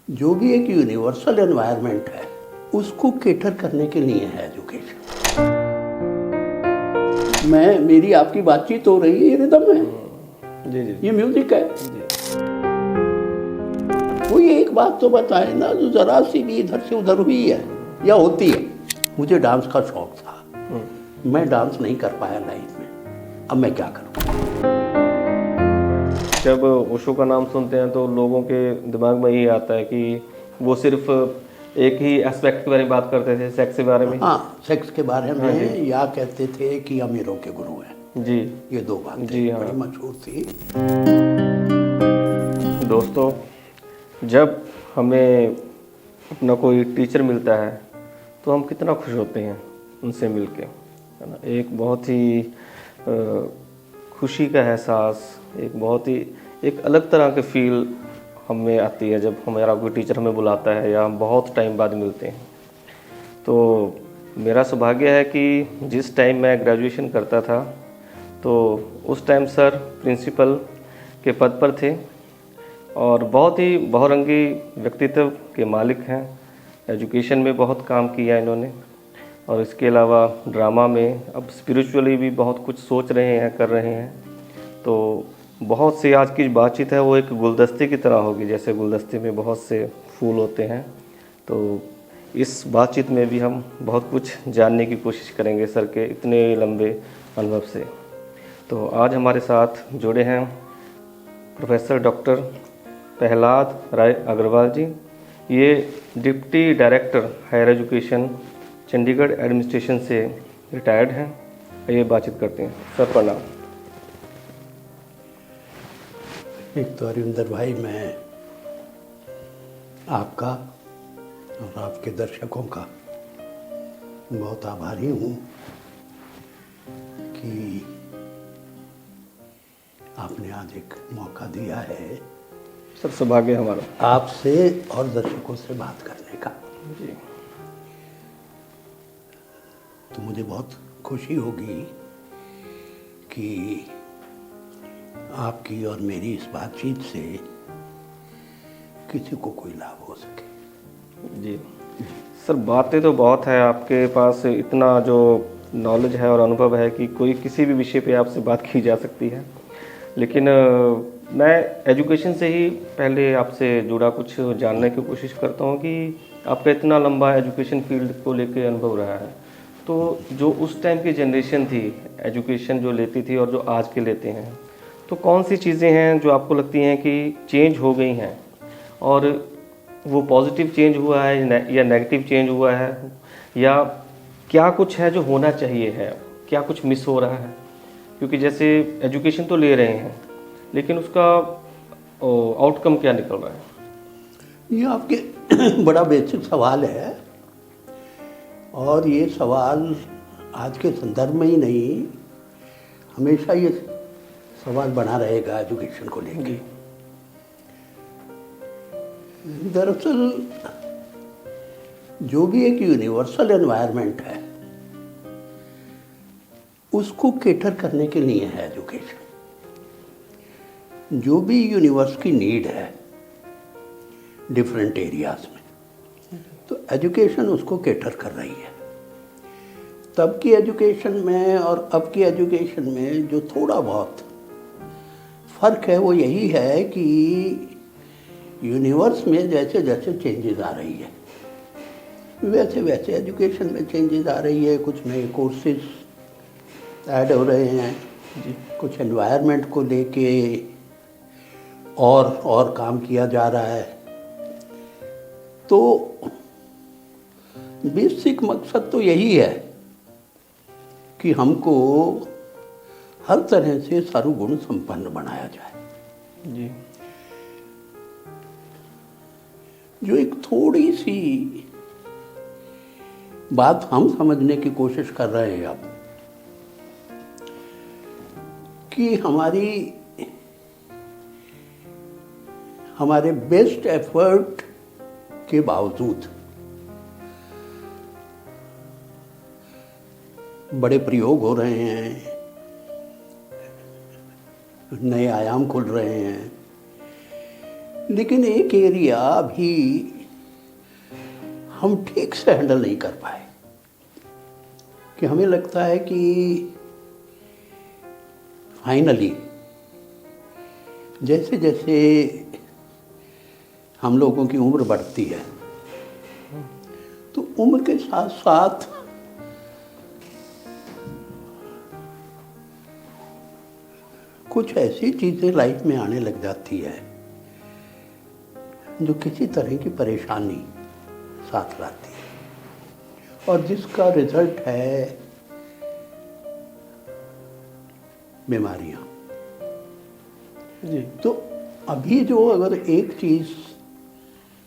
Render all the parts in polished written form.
जो भी एक यूनिवर्सल एनवायरनमेंट है उसको केटर करने के लिए है एजुकेशन। मेरी आपकी बातचीत हो रही है, ये रिदम है, जी जी ये म्यूजिक है। जी। कोई एक बात तो बताए ना जो जरा सी भी इधर से उधर हुई है या होती है। मुझे डांस का शौक था, मैं डांस नहीं कर पाया लाइफ में, अब मैं क्या करूं। जब ओशो का नाम सुनते हैं तो लोगों के दिमाग में यही आता है कि वो सिर्फ एक ही एस्पेक्ट के बारे में बात करते थे, सेक्स के बारे में। हाँ, सेक्स के बारे हाँ में, जी। या कहते थे कि अमीरों के गुरु हैं। जी ये दो बातें जी हाँ। बड़ी मशहूर थी। दोस्तों, जब हमें अपना कोई टीचर मिलता है तो हम कितना खुश होते हैं उनसे मिलके, है ना। एक बहुत ही खुशी का एहसास, एक बहुत ही एक अलग तरह के फील हमें आती है जब हमारा कोई टीचर हमें बुलाता है या हम बहुत टाइम बाद मिलते हैं। तो मेरा सौभाग्य है कि जिस टाइम मैं ग्रेजुएशन करता था तो उस टाइम सर प्रिंसिपल के पद पर थे और बहुत ही बहुरंगी व्यक्तित्व के मालिक हैं। एजुकेशन में बहुत काम किया इन्होंने और इसके अलावा ड्रामा में, अब स्पिरिचुअली भी बहुत कुछ सोच रहे हैं, कर रहे हैं। तो बहुत सी आज की बातचीत है वो एक गुलदस्ते की तरह होगी, जैसे गुलदस्ते में बहुत से फूल होते हैं। तो इस बातचीत में भी हम बहुत कुछ जानने की कोशिश करेंगे सर के इतने लंबे अनुभव से। तो आज हमारे साथ जुड़े हैं प्रोफेसर डॉक्टर प्रहलाद राय अग्रवाल जी। ये deputy director higher education Chandigarh administration से रिटायर्ड हैं। आइए बातचीत करते हैं। सर प्रणाम। एक तो अरिंदर भाई, मैं आपका और आपके दर्शकों का बहुत आभारी हूँ कि आपने आज एक मौका दिया है सर सौभाग्य हमारा आपसे और दर्शकों से बात करने का। जी। तो मुझे बहुत खुशी होगी कि आपकी और मेरी इस बातचीत से किसी को कोई लाभ हो सके। जी सर, बातें तो बहुत है आपके पास, इतना जो नॉलेज है और अनुभव है कि कोई किसी भी विषय पे आपसे बात की जा सकती है। लेकिन मैं एजुकेशन से ही पहले आपसे जुड़ा कुछ जानने की कोशिश करता हूँ कि आपका इतना लंबा एजुकेशन फील्ड को लेके अनुभव रहा है। तो जो उस टाइम की जनरेशन थी एजुकेशन जो लेती थी और जो आज के लेते हैं, तो कौन सी चीज़ें हैं जो आपको लगती हैं कि चेंज हो गई हैं, और वो पॉजिटिव चेंज हुआ है या नेगेटिव चेंज हुआ है, या क्या कुछ है जो होना चाहिए है, क्या कुछ मिस हो रहा है? क्योंकि जैसे एजुकेशन तो ले रहे हैं लेकिन उसका आउटकम क्या निकल रहा है? ये आपके बड़ा बेसिक सवाल है और ये सवाल आज के संदर्भ में ही नहीं, हमेशा ये सवाल बना रहेगा एजुकेशन को लेके। दरअसल जो भी एक यूनिवर्सल एनवायरनमेंट है उसको केटर करने के लिए है एजुकेशन। जो भी यूनिवर्स की नीड है डिफरेंट एरियाज में, तो एजुकेशन उसको केटर कर रही है। तब की एजुकेशन में और अब की एजुकेशन में जो थोड़ा बहुत फ़र्क है वो यही है कि यूनिवर्स में जैसे जैसे चेंजेस आ रही है वैसे वैसे एजुकेशन में चेंजेस आ रही है। कुछ नए कोर्सेज ऐड हो रहे हैं, कुछ एनवायरनमेंट को लेके और काम किया जा रहा है। तो बेसिक मकसद तो यही है कि हमको हर तरह से सर्वगुण संपन्न बनाया जाए। जी। जो एक थोड़ी सी बात हम समझने की कोशिश कर रहे हैं अब, कि हमारे बेस्ट एफर्ट के बावजूद बड़े प्रयोग हो रहे हैं, नए आयाम खुल रहे हैं, लेकिन एक एरिया भी हम ठीक से हैंडल नहीं कर पाए कि हमें लगता है कि फाइनली जैसे जैसे हम लोगों की उम्र बढ़ती है तो उम्र के साथ साथ कुछ ऐसी चीज़ें लाइफ में आने लग जाती है जो किसी तरह की परेशानी साथ लाती है और जिसका रिजल्ट है बीमारियां। जी। तो अभी जो अगर एक चीज़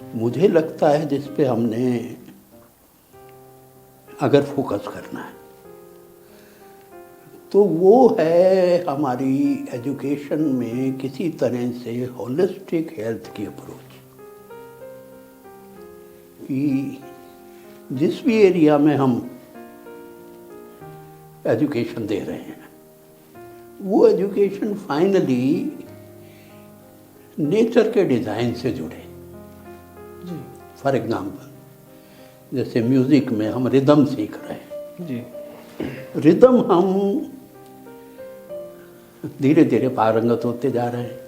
मुझे लगता है जिस पे हमने अगर फोकस करना है तो वो है हमारी एजुकेशन में किसी तरह से होलिस्टिक हेल्थ की अप्रोच, कि जिस भी एरिया में हम एजुकेशन दे रहे हैं वो एजुकेशन फाइनली नेचर के डिज़ाइन से जुड़े। फॉर एग्जाम्पल जैसे म्यूज़िक में हम रिदम सीख रहे हैं जी। रिदम हम धीरे धीरे पारंगत होते जा रहे हैं।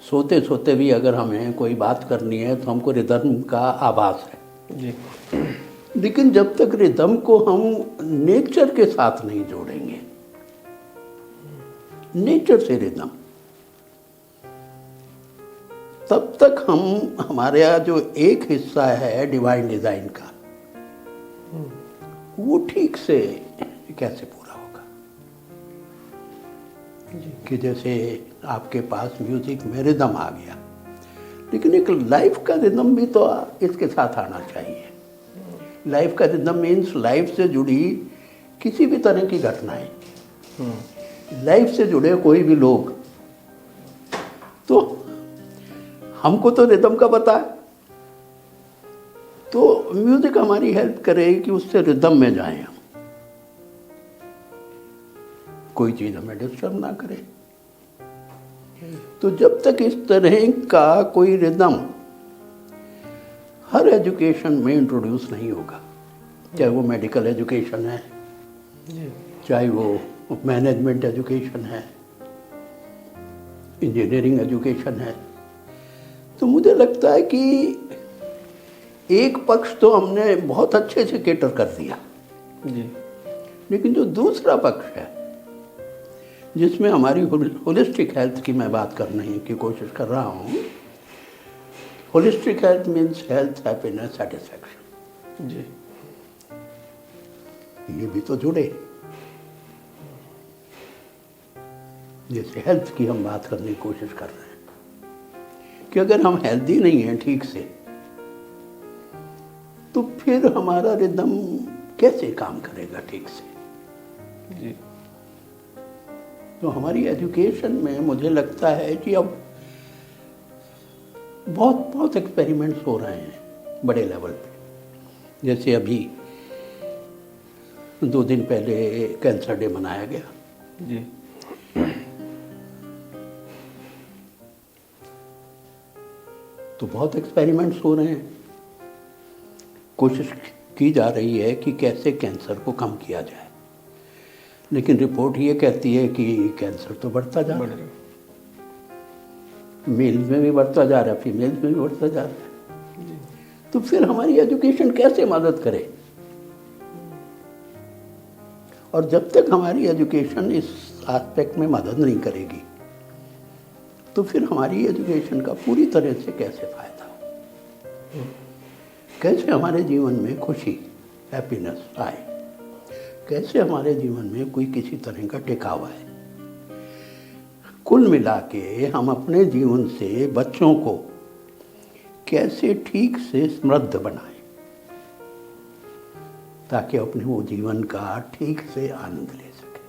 सोते सोते भी अगर हमें कोई बात करनी है तो हमको रिदम का आभास है जी। लेकिन जब तक रिदम को हम नेचर के साथ नहीं जोड़ेंगे, नेचर से रिदम, तब तक हम हमारे यहाँ जो एक हिस्सा है डिवाइन डिजाइन का वो ठीक से कैसे पूरा होगा। कि जैसे आपके पास म्यूजिक में रिदम आ गया लेकिन एक लाइफ का रिदम भी तो इसके साथ आना चाहिए। लाइफ का रिदम मीन्स लाइफ से जुड़ी किसी भी तरह की घटनाएं, लाइफ से जुड़े कोई भी लोग, तो हमको तो रिदम का पता है तो म्यूजिक हमारी हेल्प करे कि उससे रिदम में जाएं हम, कोई चीज़ हमें डिस्टर्ब ना करे। तो जब तक इस तरह का कोई रिदम हर एजुकेशन में इंट्रोड्यूस नहीं होगा, चाहे वो मेडिकल एजुकेशन है, चाहे वो मैनेजमेंट एजुकेशन है, इंजीनियरिंग एजुकेशन है, तो मुझे लगता है कि एक पक्ष तो हमने बहुत अच्छे से केटर कर दिया जी। लेकिन जो दूसरा पक्ष है जिसमें हमारी होलिस्टिक हेल्थ की मैं बात करने की कोशिश कर रहा हूँ, holistic health means health, happiness, satisfaction, जी। ये भी तो जुड़े। जैसे हेल्थ की हम बात करने की कोशिश कर रहे हैं कि अगर हम हेल्दी नहीं हैं ठीक से तो फिर हमारा रिदम कैसे काम करेगा ठीक से। जी। तो हमारी एजुकेशन में मुझे लगता है कि अब बहुत बहुत एक्सपेरिमेंट्स हो रहे हैं बड़े लेवल पे। जैसे अभी 2 दिन पहले कैंसर डे मनाया गया। जी। तो बहुत एक्सपेरिमेंट्स हो रहे हैं, कोशिश की जा रही है कि कैसे कैंसर को कम किया जाए, लेकिन रिपोर्ट ये कहती है कि कैंसर तो बढ़ता जा रहा है, मेल्स में भी बढ़ता जा रहा है, फीमेल्स में भी बढ़ता जा रहा है। तो फिर हमारी एजुकेशन कैसे मदद करे? और जब तक हमारी एजुकेशन इस एस्पेक्ट में मदद नहीं करेगी तो फिर हमारी एजुकेशन का पूरी तरह से कैसे फायदा हो, कैसे हमारे जीवन में खुशी, हैप्पीनेस आए, कैसे हमारे जीवन में कोई किसी तरह का टिकाव आए। कुल मिला के हम अपने जीवन से बच्चों को कैसे ठीक से समृद्ध बनाएं ताकि अपने वो जीवन का ठीक से आनंद ले सके।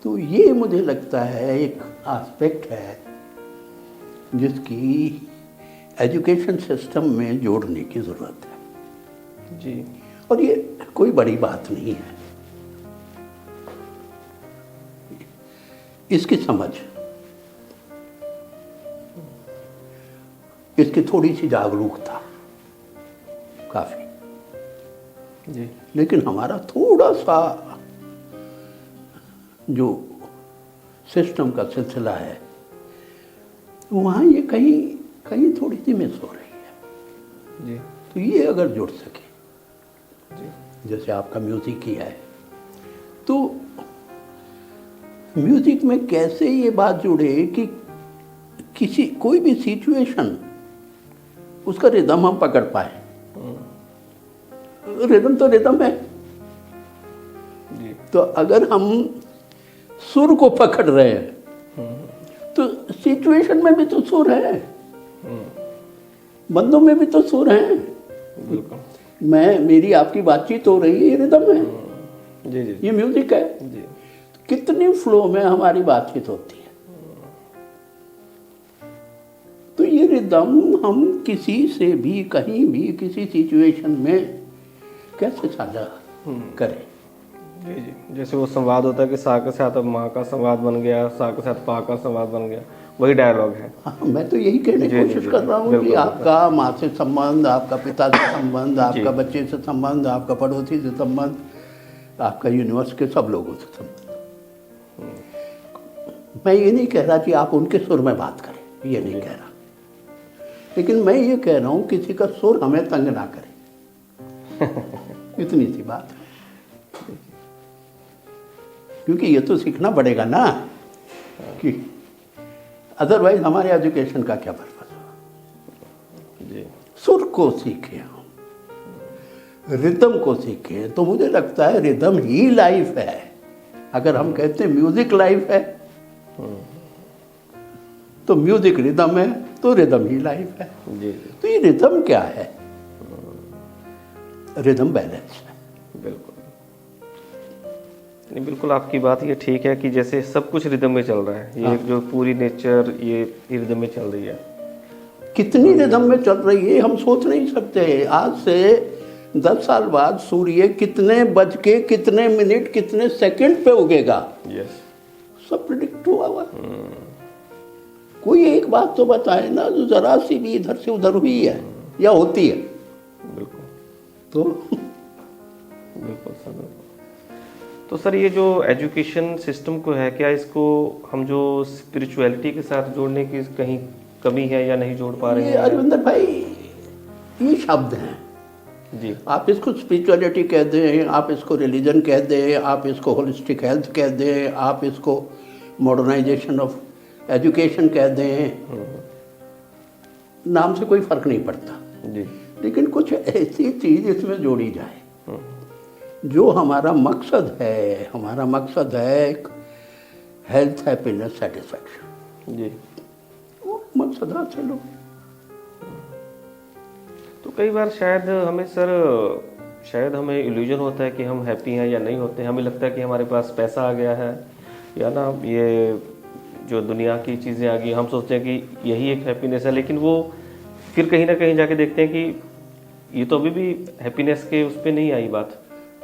तो ये मुझे लगता है एक एस्पेक्ट है जिसकी एजुकेशन सिस्टम में जोड़ने की ज़रूरत है जी। और ये कोई बड़ी बात नहीं है। इसकी समझ इसकी थोड़ी सी जागरूकता काफ़ी। जी लेकिन हमारा थोड़ा सा जो सिस्टम का सिलसिला है वहाँ ये कहीं कहीं थोड़ी सी मिस हो रही है। जी तो ये अगर जुड़ सके, जी जैसे आपका म्यूज़िक ही है, तो म्यूज़िक में कैसे ये बात जुड़े कि किसी कोई भी सिचुएशन उसका रिदम हम पकड़ पाए। रिदम तो रिदम है। जी तो अगर हम सुर को पकड़ रहे हैं तो सिचुएशन में भी तो सुर है, बंदों में भी तो सुर है। बिल्कुल। मेरी आपकी बातचीत हो रही है, ये रिदम है, जी जी ये म्यूजिक है। जी कितनी फ्लो में हमारी बातचीत होती है। तो ये रिदम हम किसी से भी कहीं भी किसी सिचुएशन में कैसे साझा करें। जी जी जैसे वो संवाद होता है कि सा के साथ अब माँ का संवाद बन गया, सा के साथ पा का संवाद बन गया, वही डायलॉग है। हाँ, मैं तो यही कहने की कोशिश कर रहा हूँ कि आपका माँ से संबंध, आपका पिता से संबंध, आपका बच्चे से संबंध, आपका पड़ोसी से संबंध, आपका यूनिवर्स के सब लोगों से संबंध। मैं ये नहीं कह रहा कि आप उनके सुर में बात करें, ये नहीं कह रहा, लेकिन मैं ये कह रहा हूँ किसी का सुर हमें तंग ना करे। इतनी सी बात है। क्योंकि ये तो सीखना पड़ेगा ना कि अदरवाइज हमारे एजुकेशन का क्या पर्पस। जी सुर को सीखें हम, रिदम को सीखें, तो मुझे लगता है रिदम ही लाइफ है। अगर हम कहते हैं म्यूजिक लाइफ है तो म्यूजिक रिदम है, तो रिदम ही लाइफ है। जी तो ये रिदम क्या है? रिदम बैलेंस है। बिल्कुल नहीं, बिल्कुल आपकी बात ये ठीक है कि जैसे सब कुछ रिदम में चल रहा है, ये जो पूरी नेचर ये रिदम में चल रही है। कितनी रिदम में चल रही है हम सोच नहीं सकते। आज से 10 साल बाद सूर्य कितने बज के कितने मिनट कितने सेकंड पे उगेगा, यस सब प्रिडिक्ट हुआ हुआ। कोई एक बात तो बताए ना जो जरा सी भी इधर से उधर हुई है या होती है। बिल्कुल तो बिल्कुल सर बिल्कुल। तो सर ये जो एजुकेशन सिस्टम को है, क्या इसको हम जो स्पिरिचुअलिटी के साथ जोड़ने की कहीं कमी है या नहीं जोड़ पा रहे ये हैं? अरविंदर भाई, ये शब्द हैं जी आप इसको स्पिरिचुअलिटी कह दें, आप इसको रिलीजन कह दें, आप इसको होलिस्टिक हेल्थ कह दें, आप इसको मॉडर्नाइजेशन ऑफ एजुकेशन कह दें, नाम से कोई फर्क नहीं पड़ता। जी लेकिन कुछ ऐसी चीज इसमें जोड़ी जाए जो हमारा मकसद है। हमारा मकसद है हेल्थ, हैप्पीनेस, सेटिस्फैक्शन। जी वो मकसद हासिल हो। तो कई बार शायद हमें इल्यूजन होता है कि हम हैप्पी हैं या नहीं होते। हमें लगता है कि हमारे पास पैसा आ गया है या ना ये जो दुनिया की चीज़ें आ गई, हम सोचते हैं कि यही एक हैप्पीनेस है। लेकिन वो फिर कहीं ना कहीं जाके देखते हैं कि ये तो अभी भी हैप्पीनेस के उस पर नहीं आई बात।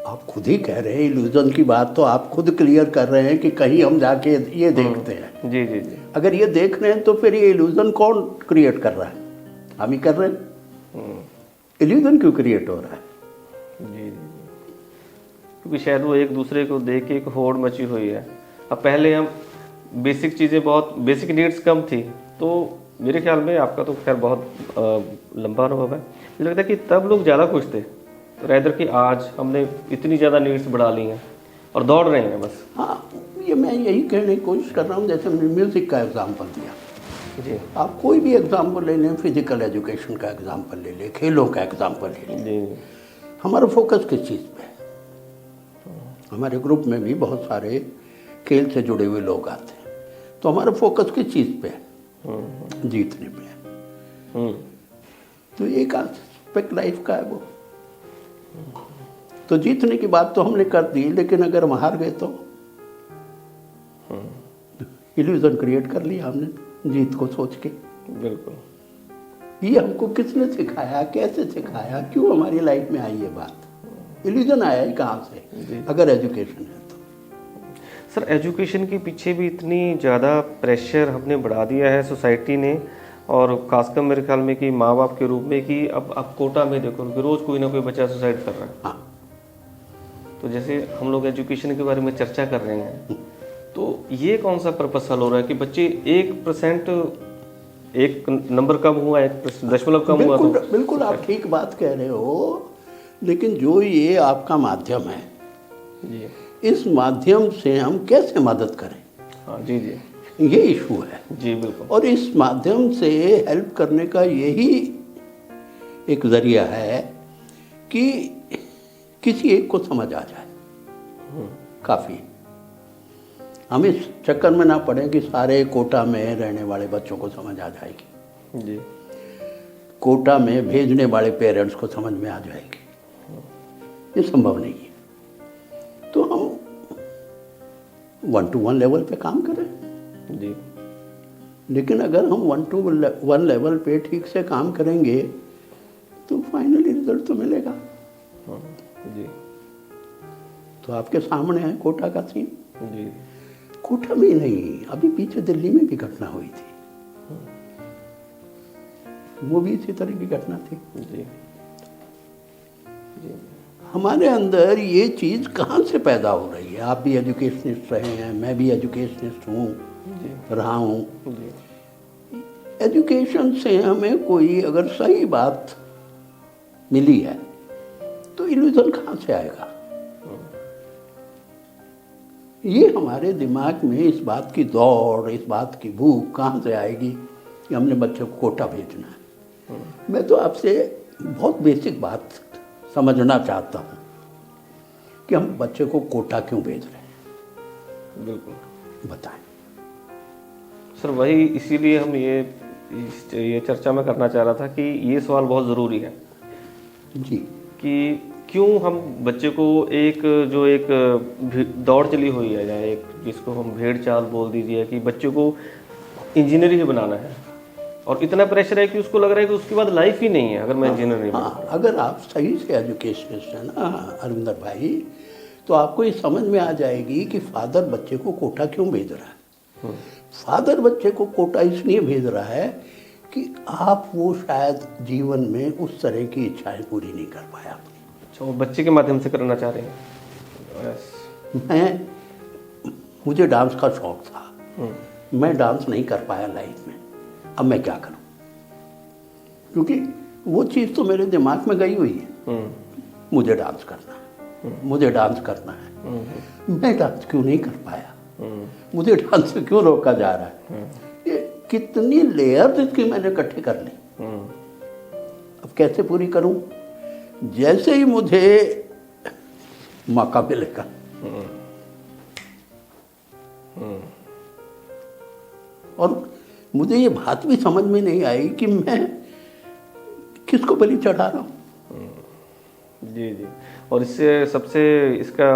आप खुद ही कह रहे हैं इल्यूजन की बात, तो आप खुद क्लियर कर रहे हैं कि कहीं हम जाके ये देखते हैं। जी जी जी अगर ये देख रहे हैं तो फिर ये इल्यूजन कौन क्रिएट कर रहा है? हम ही कर रहे हैं। इल्यूजन क्यों क्रिएट हो रहा है? जी जी क्योंकि शायद वो एक दूसरे को देख के एक होड़ मची हुई है। अब पहले हम बेसिक चीज़ें, बहुत बेसिक नीड्स कम थी, तो मेरे ख्याल में आपका तो खैर बहुत लंबा अनुभव है, मुझे लगता है कि तब लोग ज़्यादा खुश थे रैदर कि आज हमने इतनी ज़्यादा नीड्स बढ़ा ली हैं और दौड़ रहे हैं बस। हाँ, ये मैं यही कहने की कोशिश कर रहा हूँ। जैसे हमने म्यूज़िक का एग्जाम्पल दिया, जी आप कोई भी एग्जाम्पल ले लें, फिजिकल एजुकेशन का एग्जाम्पल ले लें, खेलों का एग्जाम्पल ले लें, जी हमारा फोकस किस चीज़ पे है? हमारे ग्रुप में भी बहुत सारे खेल से जुड़े हुए लोग आते हैं, तो हमारा फोकस किस चीज़ पे है? जीतने पे है। तो एक एस्पेक्ट लाइफ का है वो। तो जीतने की बात तो हमने कर दी, लेकिन अगर हम हार गए तो इल्यूजन क्रिएट कर लिया हमने जीत को सोच के। बिल्कुल। ये हमको किसने सिखाया, कैसे सिखाया, क्यों हमारी लाइफ में आई ये बात? इल्यूजन आया ही कहाँ से अगर एजुकेशन है तो? सर एजुकेशन के पीछे भी इतनी ज़्यादा प्रेशर हमने बढ़ा दिया है सोसाइटी ने, और खासकर मेरे ख्याल में कि माँ बाप के रूप में कि अब आप कोटा में देखो कि रोज़ कोई ना कोई बच्चा सुसाइड कर रहा है। हाँ, तो जैसे हम लोग एजुकेशन के बारे में चर्चा कर रहे हैं, तो ये कौन सा पर्पस हल हो रहा है कि बच्चे 1% एक नंबर कम हुआ, 1 दशमलव कम हुआ बिल्कुल तो बिल्कुल आप ठीक बात कह रहे हो, लेकिन जो ये आपका माध्यम है, जी इस माध्यम से हम कैसे मदद करें, हाँ जी जी ये इशू है। जी बिल्कुल। और इस माध्यम से हेल्प करने का यही एक जरिया है कि किसी एक को समझ आ जाए, काफ़ी। हम इस चक्कर में ना पड़े कि सारे कोटा में रहने वाले बच्चों को समझ आ जाएगी, जी कोटा में भेजने वाले पेरेंट्स को समझ में आ जाएगी, ये संभव नहीं है। तो हम 1-to-1 लेवल पे काम करें, जी लेकिन अगर हम 1-to-1 लेवल पे ठीक से काम करेंगे तो फाइनली रिजल्ट तो मिलेगा। हाँ जी तो आपके सामने है कोटा का सीन। जी कोटा में ही नहीं, अभी पीछे दिल्ली में भी घटना हुई थी, वो भी इसी तरह की घटना थी। जी जी हमारे अंदर ये चीज़ कहाँ से पैदा हो रही है? आप भी एजुकेशनिस्ट रहे हैं, मैं भी एजुकेशनिस्ट हूँ, जी रहा हूँ। जी एजुकेशन से हमें कोई अगर सही बात मिली है तो इल्यूजन कहाँ से आएगा? ये हमारे दिमाग में इस बात की दौड़, इस बात की भूख कहाँ से आएगी कि हमने बच्चे को कोटा भेजना है? मैं तो आपसे बहुत बेसिक बात समझना चाहता हूँ कि हम बच्चे को कोटा क्यों भेज रहे हैं, बिल्कुल। बताएं। सर वही इसीलिए हम ये चर्चा में करना चाह रहा था कि ये सवाल बहुत ज़रूरी है जी, कि क्यों हम बच्चे को एक दौड़ चली हुई है, या एक जिसको हम भेड़ चाल बोल दीजिए, कि बच्चे को इंजीनियर ही बनाना है और इतना प्रेशर है कि उसको लग रहा है कि उसके बाद लाइफ ही नहीं है अगर मैं इंजीनियर नहीं बना। हाँ, अगर आप सही से एजुकेशनिस्ट हैं ना अरविंदर भाई, तो आपको ये समझ में आ जाएगी कि फादर बच्चे को कोटा क्यों भेज रहा है। फादर बच्चे को कोटा इसलिए भेज रहा है कि आप वो शायद जीवन में उस तरह की इच्छाएं पूरी नहीं कर पाया अपनी। अच्छा, वो बच्चे के माध्यम से करना चाह रहे हैं। यस। मुझे डांस का शौक था, मैं डांस नहीं कर पाया लाइफ में, अब मैं क्या करूं? क्योंकि वो चीज़ तो मेरे दिमाग में गई हुई है, मुझे डांस करना है, मुझे डांस करना है। मैं डांस क्यों नहीं कर पाया? मुझे डांस से क्यों रोका जा रहा है? ये कितनी लेयर्स इसकी मैंने इकट्ठे कर ली, अब कैसे पूरी करूं? जैसे ही मुझे मौका मिलेगा और मुझे ये बात भी समझ में नहीं आई कि मैं किसको बलि चढ़ा रहा हूँ। जी जी। और इससे सबसे इसका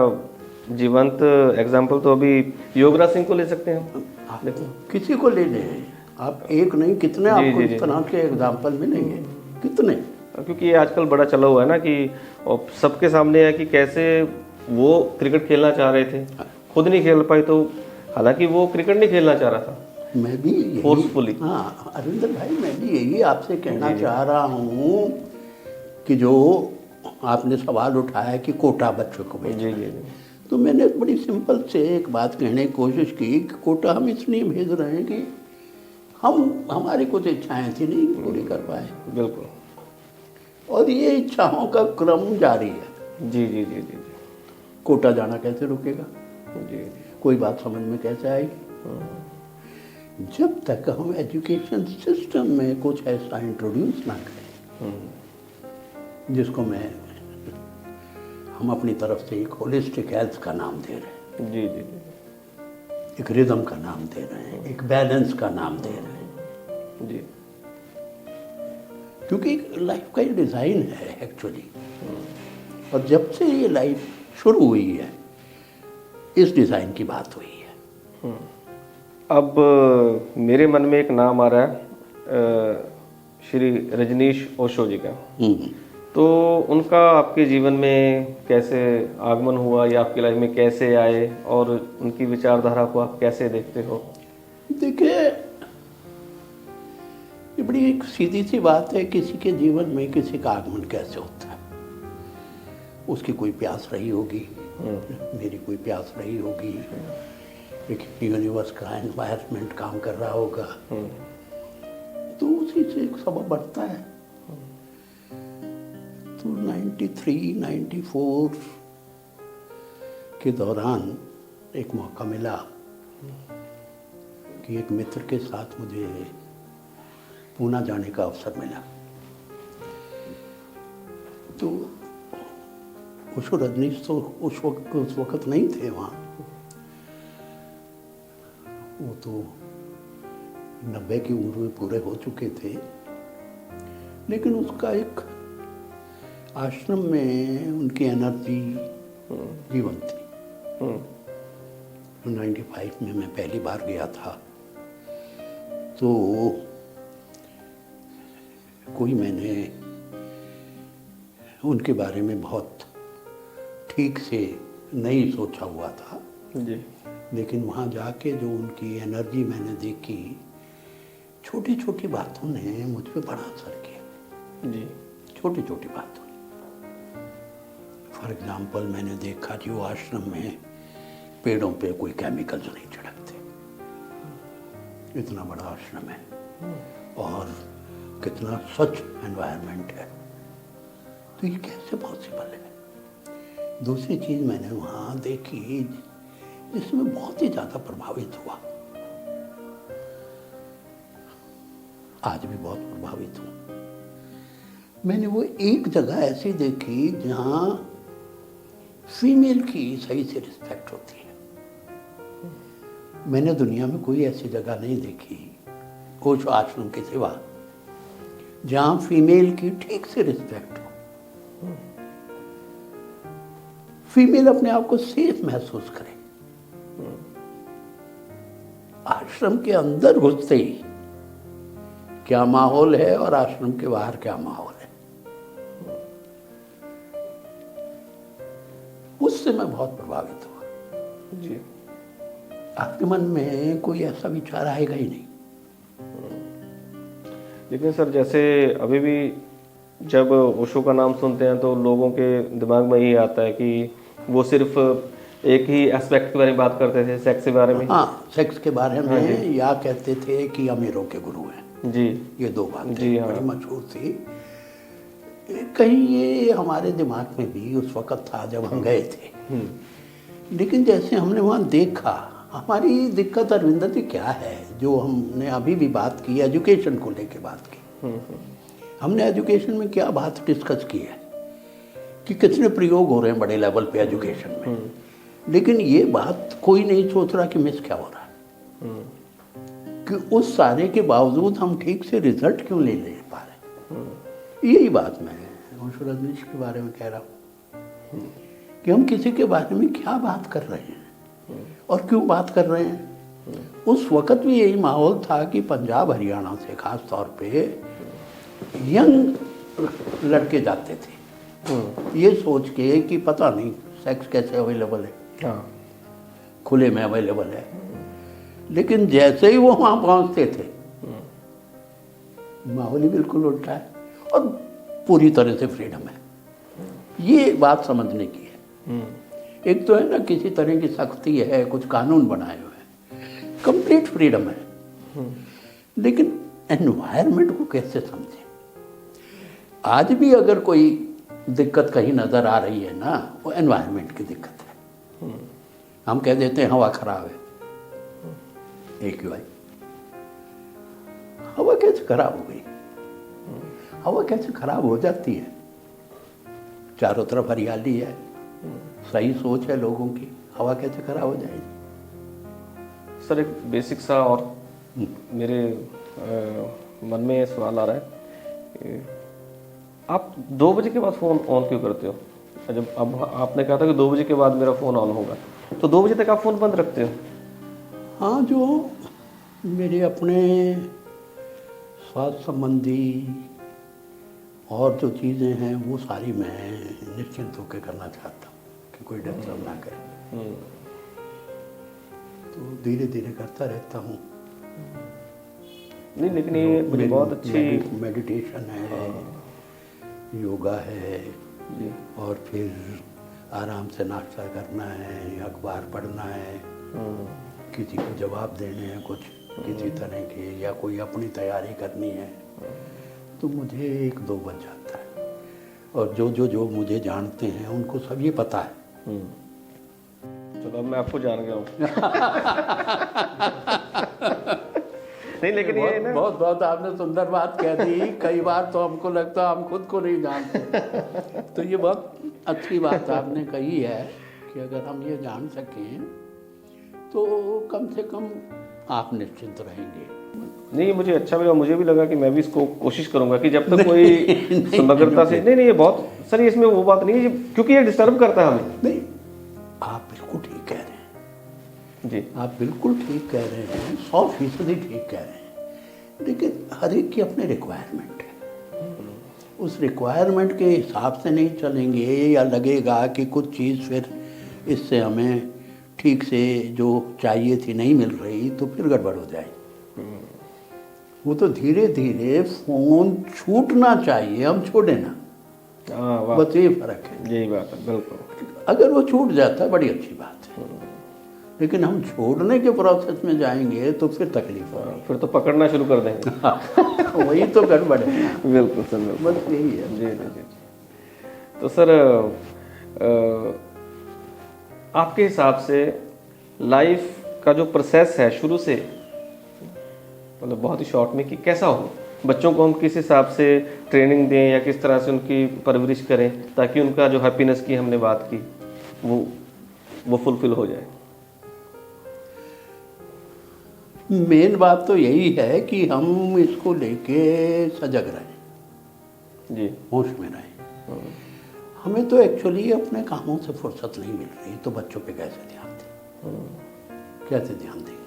जीवंत एग्जाम्पल तो अभी योगराज सिंह को ले सकते हैं। देखो किसी को ले लें आप, एक नहीं कितने आपको इस तरह के एग्जाम्पल मिलेंगे, कितने। क्योंकि ये आजकल बड़ा चला हुआ है ना कि सबके सामने है कि कैसे वो क्रिकेट खेलना चाह रहे थे, खुद नहीं खेल पाए, तो हालांकि वो क्रिकेट नहीं खेलना चाह रहा था, मैं भी यही, फोर्सफुली। हाँ अरविंदर भाई, मैं भी यही आपसे कहना चाह रहा हूँ कि जो आपने सवाल उठाया कि कोटा बच्चों को भेजना जी जी है, तो मैंने बड़ी सिंपल से एक बात कहने की कोशिश की कि कोटा हम इसलिए भेज रहे हैं कि हमारी कुछ इच्छाएं थी नहीं पूरी कर पाए। बिल्कुल। और ये इच्छाओं का क्रम जारी है। जी जी जी जी कोटा जाना कैसे रुकेगा? जी कोई बात समझ में कैसे आएगी? जब तक हम एजुकेशन सिस्टम में कुछ ऐसा इंट्रोड्यूस ना करें जिसको हम अपनी तरफ से एक होलिस्टिक हेल्थ का नाम दे रहे हैं, जी जी जी, एक रिदम का नाम दे रहे हैं, एक बैलेंस का नाम दे रहे हैं, जी क्योंकि लाइफ का ये डिज़ाइन है एक्चुअली। और जब से ये लाइफ शुरू हुई है इस डिज़ाइन की बात हुई है। अब मेरे मन में एक नाम आ रहा है श्री रजनीश ओशो जी का। तो उनका आपके जीवन में कैसे आगमन हुआ या आपकी लाइफ में कैसे आए और उनकी विचारधारा को आप कैसे देखते हो? देखिए, ये बड़ी एक सीधी सी बात है, किसी के जीवन में किसी का आगमन कैसे होता है। उसकी कोई प्यास रही होगी, मेरी कोई प्यास रही होगी, एक यूनिवर्स का एनवायरनमेंट काम कर रहा होगा, तो उसी से एक सबब बढ़ता है। तो 93, 94 के दौरान एक मौका मिला कि एक मित्र के साथ मुझे पूना जाने का अवसर मिला। तो ओशो रजनीश तो उस वक्त नहीं थे वहाँ, वो तो 90 की उम्र में पूरे हो चुके थे, लेकिन उसका एक आश्रम में उनकी एनर्जी जीवन थी। 95 में मैं पहली बार गया था, तो कोई मैंने उनके बारे में बहुत ठीक से नहीं सोचा हुआ था जी। लेकिन वहाँ जाके जो उनकी एनर्जी मैंने देखी, छोटी छोटी बातों ने मुझ पे बड़ा असर किया जी। छोटी छोटी बातों। फॉर एग्जाम्पल, मैंने देखा कि वो आश्रम में पेड़ों पे कोई केमिकल्स नहीं छिड़कते। इतना बड़ा आश्रम है और कितना स्वच्छ एनवायरनमेंट है, तो ये कैसे पॉसिबल है। दूसरी चीज़ मैंने वहाँ देखी जिसमें बहुत ही ज़्यादा प्रभावित हुआ, आज भी बहुत प्रभावित हूँ। मैंने वो एक जगह ऐसी देखी जहाँ फीमेल की सही से रिस्पेक्ट होती है। मैंने दुनिया में कोई ऐसी जगह नहीं देखी ओशो आश्रम के सिवा जहाँ फीमेल की ठीक से रिस्पेक्ट हो, फीमेल अपने आप को सेफ महसूस करे। आश्रम के अंदर घुसते ही क्या माहौल है और आश्रम के बाहर क्या माहौल है, उससे मैं बहुत प्रभावित हुआ जी। आपके मन में कोई ऐसा विचार आएगा ही नहीं। लेकिन सर, जैसे अभी भी जब ओशो का नाम सुनते हैं तो लोगों के दिमाग में यही आता है कि वो सिर्फ एक ही एस्पेक्ट के बारे में बात करते थे, सेक्स के बारे में। हाँ, सेक्स के बारे में, या कहते थे कि अमीरों के गुरु हैं जी। ये दो बातें बड़ी मशहूर थी। कहीं ये हमारे दिमाग में भी उस वक्त था जब हम गए थे, लेकिन जैसे हमने वहाँ देखा, हमारी दिक्कत अरविंदर जी क्या है, जो हमने अभी भी बात की, एजुकेशन को लेके बात की। हमने एजुकेशन में क्या बात डिस्कस की है कि कितने प्रयोग हो रहे हैं बड़े लेवल पे एजुकेशन में, लेकिन ये बात कोई नहीं सोच रहा कि मिस क्या हो रहा है, कि उस सारे के बावजूद हम ठीक से रिजल्ट क्यों नहीं ले पा रहे। यही बात मैं ओशो रजनीश के बारे में कह रहा हूँ कि हम किसी के बारे में क्या बात कर रहे हैं और क्यों बात कर रहे हैं। उस वक्त भी यही माहौल था कि पंजाब हरियाणा से खास तौर पे यंग लड़के जाते थे ये सोच के कि पता नहीं सेक्स कैसे अवेलेबल है, खुले में अवेलेबल है, लेकिन जैसे ही वो वहाँ पहुँचते थे माहौल ही बिल्कुल उल्टा है और पूरी तरह से फ्रीडम है। ये बात समझने की है। एक तो है ना किसी तरह की सख्ती है, कुछ कानून बनाए हुए हैं, कंप्लीट फ्रीडम है, लेकिन एनवायरनमेंट को कैसे समझें। आज भी अगर कोई दिक्कत कहीं नज़र आ रही है ना, वो एनवायरनमेंट की दिक्कत है। हम कह देते हैं हवा खराब है, एक भाई हवा कैसे खराब हो गई, हवा कैसे खराब हो जाती है। चारों तरफ हरियाली है, सही सोच है लोगों की, हवा कैसे खराब हो जाएगी। सर, एक बेसिक सा और मेरे मन में ये सवाल आ रहा है कि आप 2 बजे के बाद फ़ोन ऑन क्यों करते हो। जब अब आपने कहा था कि 2 बजे के बाद मेरा फ़ोन ऑन होगा, तो 2 बजे तक आप फ़ोन बंद रखते हो। हाँ, जो मेरे अपने स्वास्थ्य संबंधी और जो चीज़ें हैं वो सारी मैं निश्चिंत होकर करना चाहता हूँ कि कोई डिस्टर्ब ना करे, तो धीरे धीरे करता रहता हूँ। नहीं, लेकिन ये मुझे बहुत अच्छी मेडिटेशन है, योगा है, जी। और फिर आराम से नाश्ता करना है, अखबार पढ़ना है, किसी को जवाब देने हैं कुछ किसी तरह के, या कोई अपनी तैयारी करनी है, तो मुझे 1-2 बज जाता है। और जो मुझे जानते हैं उनको सब ये पता है। चलो अब मैं आपको जान गया हूँ। नहीं, लेकिन ये ना बहुत बहुत आपने सुंदर बात कह दी। कई बार तो हमको लगता है हम खुद को नहीं जानते। तो ये बहुत अच्छी बात आपने कही है कि अगर हम ये जान सकें तो कम से कम आप निश्चिंत रहेंगे। नहीं, मुझे अच्छा लगा, मुझे भी लगा कि मैं भी इसको कोशिश करूंगा कि जब तक कोई समग्रता से नहीं, ये बहुत सर, इसमें वो बात नहीं है क्योंकि ये डिस्टर्ब करता है हमें। नहीं, आप बिल्कुल ठीक कह रहे हैं जी, आप बिल्कुल ठीक कह रहे हैं, 100% ठीक कह रहे हैं। लेकिन हर एक की अपनी रिक्वायरमेंट है, उस रिक्वायरमेंट के हिसाब से नहीं चलेंगे, या लगेगा कि कुछ चीज़ फिर इससे हमें ठीक से जो चाहिए थी नहीं मिल रही, तो फिर गड़बड़ हो जाएगी। वो तो धीरे धीरे फोन छूटना चाहिए, हम छोड़े ना, बस ये फर्क है। यही बात है, बिल्कुल। अगर वो छूट जाता है बड़ी अच्छी बात है, लेकिन हम छोड़ने के प्रोसेस में जाएंगे तो फिर तकलीफ होगी, फिर तो पकड़ना शुरू कर देंगे। वही तो गड़बड़ है। बिल्कुल सर, बिल्कुल। बस यही है। जी जी जी। तो सर आपके हिसाब से लाइफ का जो प्रोसेस है शुरू से, मतलब बहुत ही शॉर्ट में, कि कैसा हो, बच्चों को हम किस हिसाब से ट्रेनिंग दें या किस तरह से उनकी परवरिश करें ताकि उनका जो हैप्पीनेस की हमने बात की वो फुलफिल हो जाए। मेन बात तो यही है कि हम इसको लेके सजग रहें जी, होश में रहें। हमें तो एक्चुअली अपने कामों से फुर्सत नहीं मिल रही, तो बच्चों पे कैसे ध्यान दें, कैसे ध्यान देंगे।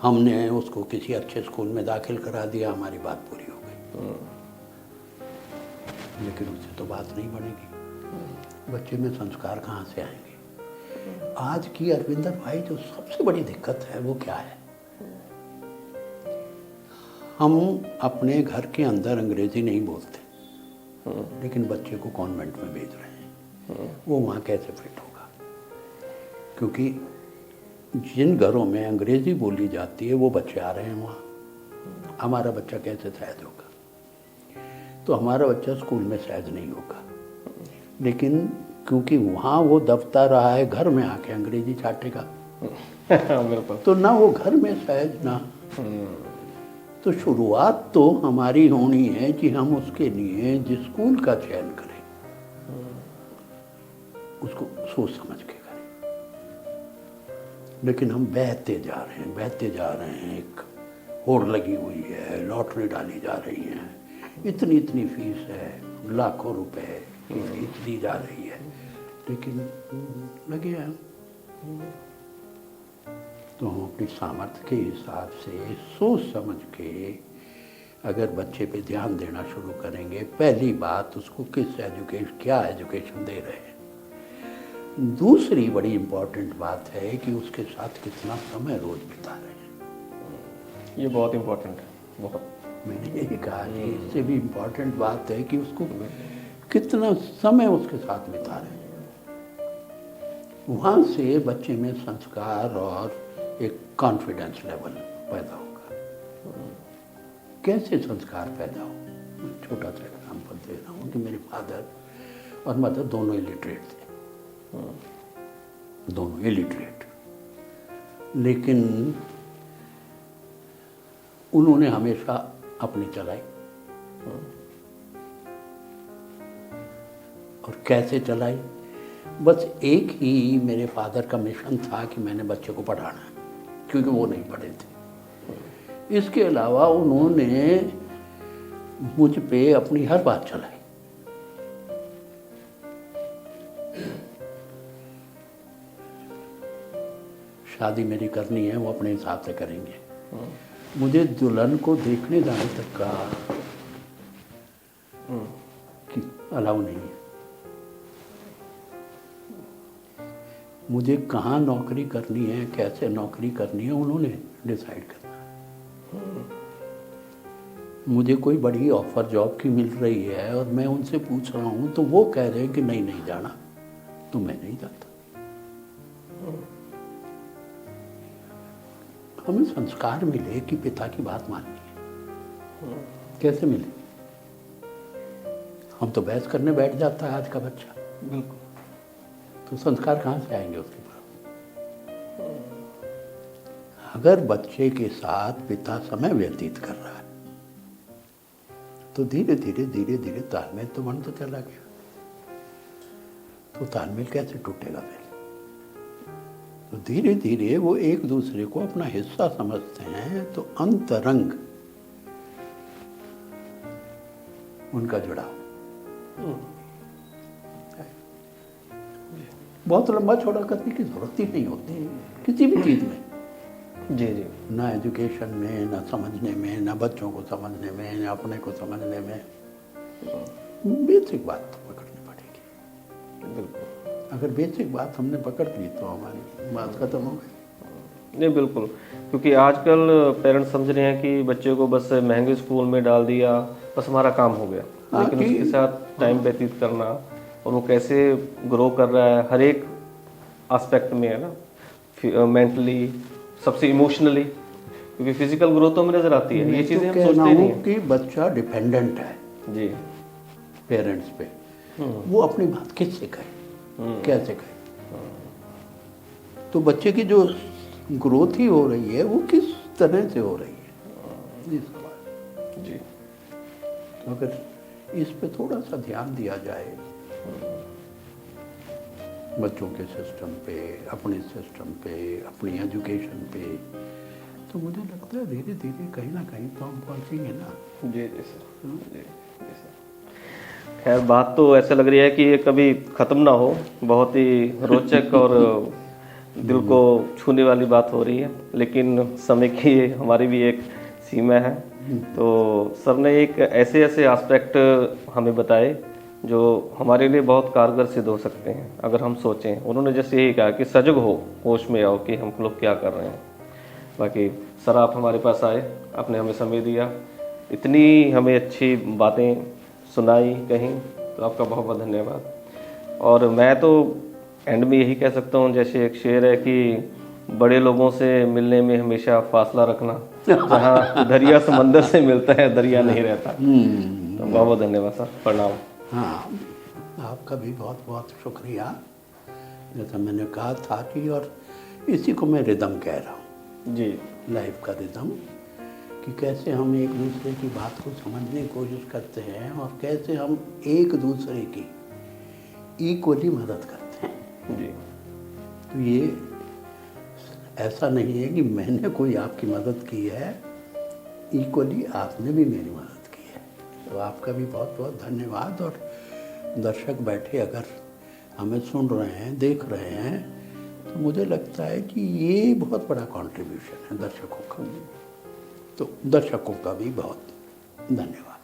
हमने उसको किसी अच्छे स्कूल में दाखिल करा दिया, हमारी बात पूरी हो गई, लेकिन उससे तो बात नहीं बनेगी। बच्चे में संस्कार कहाँ से आएंगे? आज की अरविंदर भाई जो सबसे बड़ी दिक्कत है वो क्या है? हम अपने घर के अंदर अंग्रेजी नहीं बोलते, लेकिन बच्चे को कॉन्वेंट में भेज रहे हैं। वो वहाँ कैसे फिट होगा? क्योंकि जिन घरों में अंग्रेजी बोली जाती है वो बच्चे आ रहे हैं वहाँ। हमारा बच्चा कैसे सहज होगा? तो हमारा बच्चा स्कूल में सहज नहीं होगा, लेकिन क्योंकि वहाँ वो दबता रहा है, घर में आके अंग्रेजी चाटेगा। तो ना वो घर में सहज ना। तो शुरुआत तो हमारी होनी है कि हम उसके लिए जिस स्कूल का चयन करें उसको सोच समझ के करें। लेकिन हम बहते जा रहे हैं, एक होड़ लगी हुई है, लॉटरी डाली जा रही है, इतनी इतनी फीस है, लाखों रुपए की फीस दी जा रही है, लेकिन लगे हैं। तो हम अपनी सामर्थ्य के हिसाब से सोच समझ के अगर बच्चे पे ध्यान देना शुरू करेंगे, पहली बात उसको क्या एजुकेशन दे रहे हैं। दूसरी बड़ी इम्पोर्टेंट बात है कि उसके साथ कितना समय रोज बिता रहे हैं। ये बहुत इम्पोर्टेंट है, बहुत। मैंने यही कहा कि इससे भी इम्पोर्टेंट बात है कि उसको कितना समय उसके साथ बिता रहे हैं। वहाँ से बच्चे में संस्कार और एक कॉन्फिडेंस लेवल पैदा होगा। कैसे संस्कार पैदा हो? मैं छोटा सा एग्जाम्पल दे रहा हूँ कि मेरे फादर और मदर दोनों इलिटरेट थे, दोनों इलिटरेट, लेकिन उन्होंने हमेशा अपनी चलाई। और कैसे चलाई? बस एक ही मेरे फादर का मिशन था कि मैंने बच्चे को पढ़ाना है, क्योंकि वो नहीं पढ़े थे। इसके अलावा उन्होंने मुझ पे अपनी हर बात चलाई। शादी मेरी करनी है, वो अपने हिसाब से करेंगे। मुझे दुल्हन को देखने जाने तक का कि अलाउ नहीं है। मुझे कहाँ नौकरी करनी है, कैसे नौकरी करनी है, उन्होंने डिसाइड करना है। मुझे कोई बड़ी ऑफर जॉब की मिल रही है और मैं उनसे पूछ रहा हूँ तो वो कह रहे हैं कि नहीं नहीं जाना, तो मैं नहीं जाता। हमें संस्कार मिले कि पिता की बात माननी है, कैसे मिले? हम तो बहस करने बैठ जाता है आज का बच्चा, बिल्कुल। तो संस्कार कहाँ से आएंगे उसके पास? अगर बच्चे के साथ पिता समय व्यतीत कर रहा है तो धीरे धीरे तालमेल तो बनता चला गया। तो तालमेल कैसे टूटेगा? पहले तो धीरे धीरे वो एक दूसरे को अपना हिस्सा समझते हैं, तो अंतरंग उनका जुड़ाव बहुत लंबा चौड़ा करने की जरूरत ही नहीं होती किसी भी चीज में। जी जी। ना एजुकेशन में, ना समझने में, ना बच्चों को समझने में, ना अपने को समझने में। बेसिक बात तो पकड़नी पड़ेगी। बिल्कुल। अगर बेसिक बात हमने पकड़ ली तो हमारी बात खत्म हो गई। नहीं बिल्कुल, क्योंकि आजकल पेरेंट्स समझ रहे हैं कि बच्चे को बस महंगे स्कूल में डाल दिया, बस हमारा काम हो गया। हाँ, लेकिन उसके साथ टाइम व्यतीत करना और वो कैसे ग्रो कर रहा है हर एक एस्पेक्ट में, है ना, मेंटली, सबसे इमोशनली, क्योंकि फिजिकल ग्रोथ तो हमें नजर आती है, ये चीजें हम सोचते ही नहीं हैं। कि बच्चा डिपेंडेंट है जी। पेरेंट्स पे, वो अपनी बात किससे कहे, कैसे कहे? तो बच्चे की जो ग्रोथ ही हो रही है वो किस तरह से हो रही है, ये सवाल। जी। तो अगर इस पे थोड़ा सा ध्यान दिया जाए, बच्चों के सिस्टम पे, अपने सिस्टम पे, अपनी एजुकेशन पे, तो मुझे लगता है धीरे धीरे कहीं ना कहीं तो हम पहुँचेंगे ना। जी जी सर। जी जी सर। खैर बात तो ऐसे लग रही है कि ये कभी ख़त्म ना हो, बहुत ही रोचक और दिल को छूने वाली बात हो रही है, लेकिन समय की हमारी भी एक सीमा है। तो सर ने एक ऐसे ऐसे एस्पेक्ट हमें बताए जो हमारे लिए बहुत कारगर सिद्ध हो सकते हैं अगर हम सोचें। उन्होंने जैसे यही कहा कि सजग हो, होश में आओ कि हम लोग क्या कर रहे हैं। बाकी सर आप हमारे पास आए, आपने हमें समय दिया, इतनी हमें अच्छी बातें सुनाई कहीं, तो आपका बहुत बहुत धन्यवाद। और मैं तो एंड में यही कह सकता हूँ, जैसे एक शेर है कि बड़े लोगों से मिलने में हमेशा फासला रखना, जहाँ दरिया समंदर से मिलता है दरिया नहीं रहता। तो बहुत बहुत धन्यवाद सर, प्रणाम। हाँ, आपका भी बहुत बहुत शुक्रिया। जैसा मैंने कहा था कि, और इसी को मैं रिदम कह रहा हूँ जी। लाइफ का रिदम, कि कैसे हम एक दूसरे की बात को समझने की कोशिश करते हैं और कैसे हम एक दूसरे की इक्वली मदद करते हैं। जी। तो ये ऐसा नहीं है कि मैंने कोई आपकी मदद की है, इक्वली आपने भी मेरी मदद की है। तो आपका भी बहुत बहुत धन्यवाद। और दर्शक बैठे अगर हमें सुन रहे हैं, देख रहे हैं, तो मुझे लगता है कि ये बहुत बड़ा कंट्रीब्यूशन है दर्शकों का। तो दर्शकों का भी बहुत धन्यवाद।